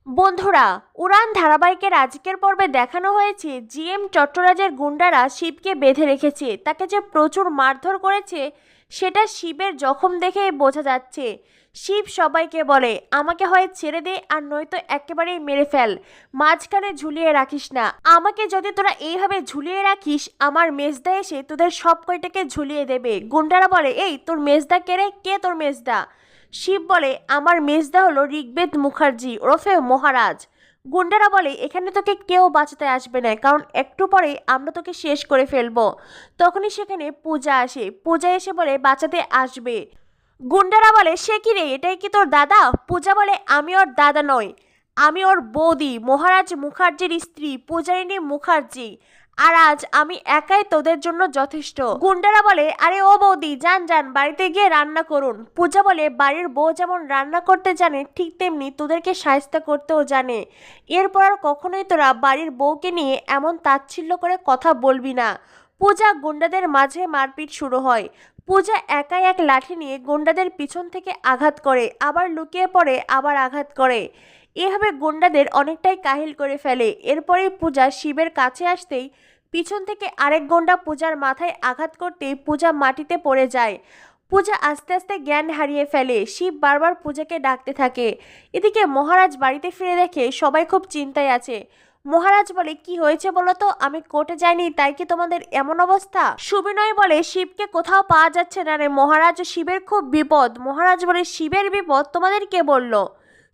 বন্ধুরা, উড়ান ধারাবাহিকের আজকের পর্বে দেখানো হয়েছে জিএম চট্টরাজের গুন্ডারা শিবকে বেঁধে রেখেছে। তাকে যে প্রচুর মারধর করেছে সেটা শিবের জখম দেখে বোঝা যাচ্ছে। শিব সবাইকে বলে, আমাকে হয় ছেড়ে দে আর নয়তো একেবারেই মেরে ফেল, মাঝখানে ঝুলিয়ে রাখিস না। আমাকে যদি তোরা এইভাবে ঝুলিয়ে রাখিস, আমার মেজদা এসে তোদের সব কয়টাকে ঝুলিয়ে দেবে। গুন্ডারা বলে, এই তোর মেজদা কে রে? কে তোর মেজদা? শিব বলে, আমার মেজদা হলো ঋগ্বেদ মুখার্জি ওরফে মহারাজ। গুন্ডারা বলে, এখানে তোকে কেউ বাঁচাতে আসবে না, কারণ একটু পরেই আমরা তোকে শেষ করে ফেলবো। তখনই সেখানে পূজা আসে। পূজা এসে বলে বাঁচাতে আসবে। গুন্ডারা বলে, সে কি রে, এটাই কি তোর দাদা? পূজা বলে, আমি ওর দাদা নই, আমি ওর বৌদি, মহারাজ মুখার্জির স্ত্রী পূজারিনী মুখার্জি। আর আজ আমি একাই তোদের জন্য যথেষ্ট। গুন্ডারা বলে, আরে ও বৌদি, যান যান, বাড়িতে গিয়ে রান্না করুন। পূজা বলে, বাড়ির বউ যেমন রান্না করতে জানে, ঠিক তেমনি তোদেরকে সাহায্য করতেও জানে। এরপর আর কখনোই তোরা বাড়ির বউকে নিয়ে এমন তাচ্ছিল্য করে কথা বলবি না। পূজা গুন্ডাদের মাঝে মারপিট শুরু হয়। পূজা একাই এক লাঠি নিয়ে গুন্ডাদের পিছন থেকে আঘাত করে, আবার লুকিয়ে পড়ে, আবার আঘাত করে। এভাবে গুন্ডাদের অনেকটাই কাহিল করে ফেলে। এরপরেই পূজা শিবের কাছে আসতেই পিছন থেকে আরেক গুন্ডা পূজার মাথায় আঘাত করতেই পূজা মাটিতে পড়ে যায়। পূজা আস্তে আস্তে জ্ঞান হারিয়ে ফেলে। শিব বারবার পূজাকে ডাকতে থাকে। এদিকে মহারাজ বাড়িতে ফিরে দেখে সবাই খুব চিন্তায় আছে। মহারাজ বলে, কি হয়েছে বলো তো? আমি কোর্টে যাইনি, তাই কি তোমাদের এমন অবস্থা? সুবিনয় বলে, শিবকে কোথাও পাওয়া যাচ্ছে না রে মহারাজ, শিবের খুব বিপদ। মহারাজ বলে, শিবের বিপদ তোমাদের কে বলল?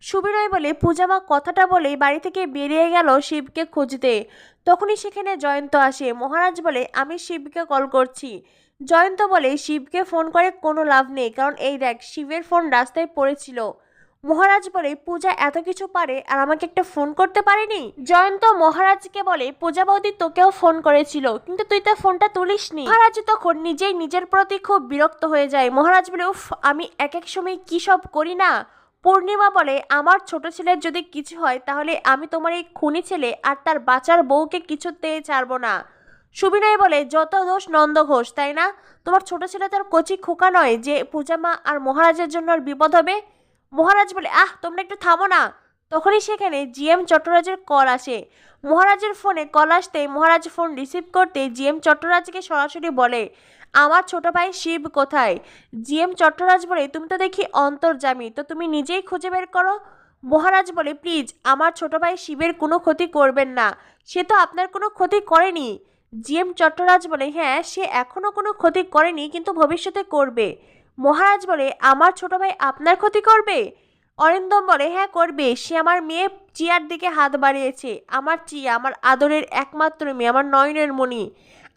সুবিনয় বলে, পূজামা কথাটা বলেই বাড়ি থেকে বেরিয়ে গেল শিবকে খুঁজতে। তখনই সেখানে জয়ন্ত আসে। মহারাজ বলে, আমি শিবকে কল করছি। জয়ন্ত বলে, শিবকে ফোন করে কোনো লাভ নেই, কারণ এই দেখ, শিবের ফোন রাস্তায় পড়েছিল। মহারাজ বলে, পূজা এত কিছু পারে আর আমাকে একটা ফোন করতে পারেনি? জয়ন্ত মহারাজকে বলে, পূজা বৌদি তোকেও ফোন করেছিল, কিন্তু তুই তো ফোনটা তুলিসনি। মহারাজ তখন নিজেই নিজের প্রতি খুব বিরক্ত হয়ে যায়। মহারাজ বলে, উফ, আমি এক এক সময় কি সব করি না। পূর্ণিমা বলে, আমার ছোট ছেলের যদি কিছু হয় তাহলে আমি তোমার এই খুনি ছেলে আর তার বাচ্চার বউকে কিছুতেই ছাড়বো না। সুবিনয় বলে, যত দোষ নন্দ ঘোষ, তাই না? তোমার ছোট ছেলে তার কচি খোকা নয় যে পূজামা আর মহারাজের জন্য আর বিপদ হবে। মহারাজ বলে, আহ, তোমরা একটু থামো না। তখনই সেখানে জিএম চট্টরাজের কল আসে। মহারাজের ফোনে কল আসতেই মহারাজ ফোন রিসিভ করতে জিএম চট্টরাজকে সরাসরি বলে, আমার ছোট ভাই শিব কোথায়? জিএম চট্টরাজ বলে, তুমি তো দেখি অন্তর্যামী, তো তুমি নিজেই খুঁজে বের করো। মহারাজ বলে, প্লিজ, আমার ছোট ভাই শিবের কোনো ক্ষতি করবেন না, সে তো আপনার কোনো ক্ষতি করেনি। জিএম চট্টরাজ বলে, হ্যাঁ, সে এখনো কোনো ক্ষতি করেনি, কিন্তু ভবিষ্যতে করবে। মহারাজ বলে, আমার ছোট ভাই আপনার ক্ষতি করবে? অরিন্দম বলে, হ্যাঁ করবে, সে আমার মেয়ে চিয়ার দিকে হাত বাড়িয়েছে। আমার চিয়া আমার আদরের একমাত্র মেয়ে, আমার নয়নের মণি,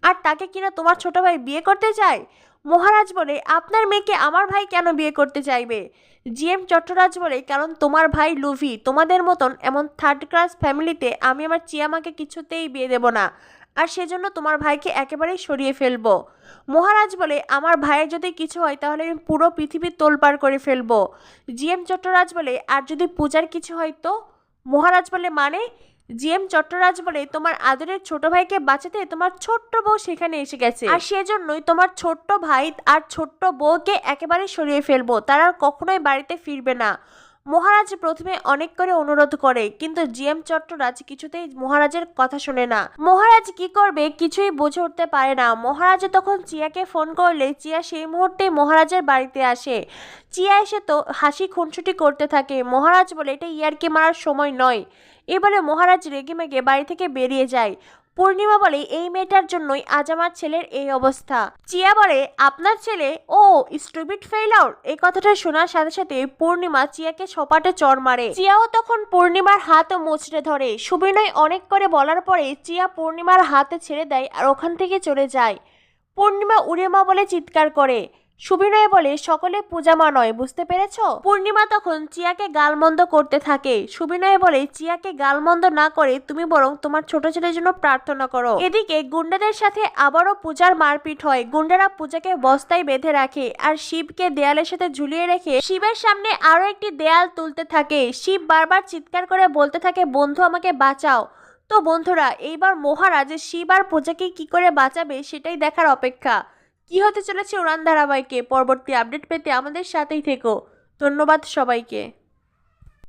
আর তাকে কিনা তোমার ছোট ভাই বিয়ে করতে চায়? মহারাজ বলে, আপনার মেয়েকে আমার ভাই কেন বিয়ে করতে চাইবে? জিএম চট্টরাজ বলে, কারণ তোমার ভাই লুভি, তোমাদের মতন এমন থার্ড ক্লাস ফ্যামিলিতে আমি আমার চিয়ামাকে কিছুতেই বিয়ে দেব না, আর সেজন্য তোমার ভাইকে একেবারেই সরিয়ে ফেলবো। মহারাজ বলে, আমার ভাইয়ের যদি কিছু হয় তাহলে আমি পুরো পৃথিবী তোলপাড় করে ফেলবো। জিএম চট্টরাজ বলে, আর যদি পূজার কিছু হয় তো? মহারাজ বলে, মানে? জিএম চট্টরাজ বলে, তোমার আদরের ছোট ভাইকে বাঁচাতে তোমার ছোট্ট বউ সেখানে এসে গেছে, আর সেজন্যই তোমার ছোট্ট ভাই আর ছোট্ট বউকে একেবারে সরিয়ে ফেলবো, তারা আর কখনোই বাড়িতে ফিরবে না। মহারাজ প্রথমে অনেক করে অনুরোধ করে, কিন্তু জিএম চট্টরাজ কিছুতেই মহারাজের কথা শোনে না। মহারাজ কি করবে কিছুই বুঝে উঠতে পারে না। মহারাজ তখন চিয়াকে ফোন করলে চিয়া সেই মুহূর্তে মহারাজের বাড়িতে আসে। চিয়া এসে তো হাসি খুনসুটি করতে থাকে। মহারাজ বলে, এটা ইয়ার্কি মারার সময় নয়। এবারে মহারাজ রেগেমেগে বাড়ি থেকে বেরিয়ে যায়। পূর্ণিমা বলে, এই মেয়েটার জন্যই আজ আমার ছেলের এই অবস্থা। চিয়া বলে, আপনার ছেলে? ও স্টুপিড ফেইলার। এই কথাটা শোনার সাথে সাথে পূর্ণিমা চিয়াকে সপাটে চড় মারে। চিয়াও তখন পূর্ণিমার হাত মুচড়ে ধরে। সুবিনয় অনেক করে বলার পরে চিয়া পূর্ণিমার হাতে ছেড়ে দেয় আর ওখান থেকে চলে যায়। পূর্ণিমা উড়েমা বলে চিৎকার করে। সুবিনয় বলে, সকলে পূজামা নয়, বুঝতে পেরেছ? পূর্ণিমা তখন চিয়াকে গালমন্দ করতে থাকে। সুবিনয় বলে, চিয়াকে গালমন্দ না করে তুমি বরং তোমার ছোট ছেলের জন্য প্রার্থনা করো। এদিকে গুন্ডাদের সাথে আবারও পূজার মারপিট হয়। গুন্ডারা পূজাকে বস্তায় বেঁধে রাখে আর শিবকে দেয়ালের সাথে ঝুলিয়ে রেখে শিবের সামনে আরো একটি দেয়াল তুলতে থাকে। শিব বারবার চিৎকার করে বলতে থাকে, বন্ধু আমাকে বাঁচাও। তো বন্ধুরা, এইবার মহারাজ শিব আর পূজাকে কি করে বাঁচাবে সেটাই দেখার অপেক্ষা। কি হতে চলেছে উড়ান ধারাবাহিকে পরবর্তী আপডেট পেতে আমাদের সাথেই থেকো। ধন্যবাদ সবাইকে।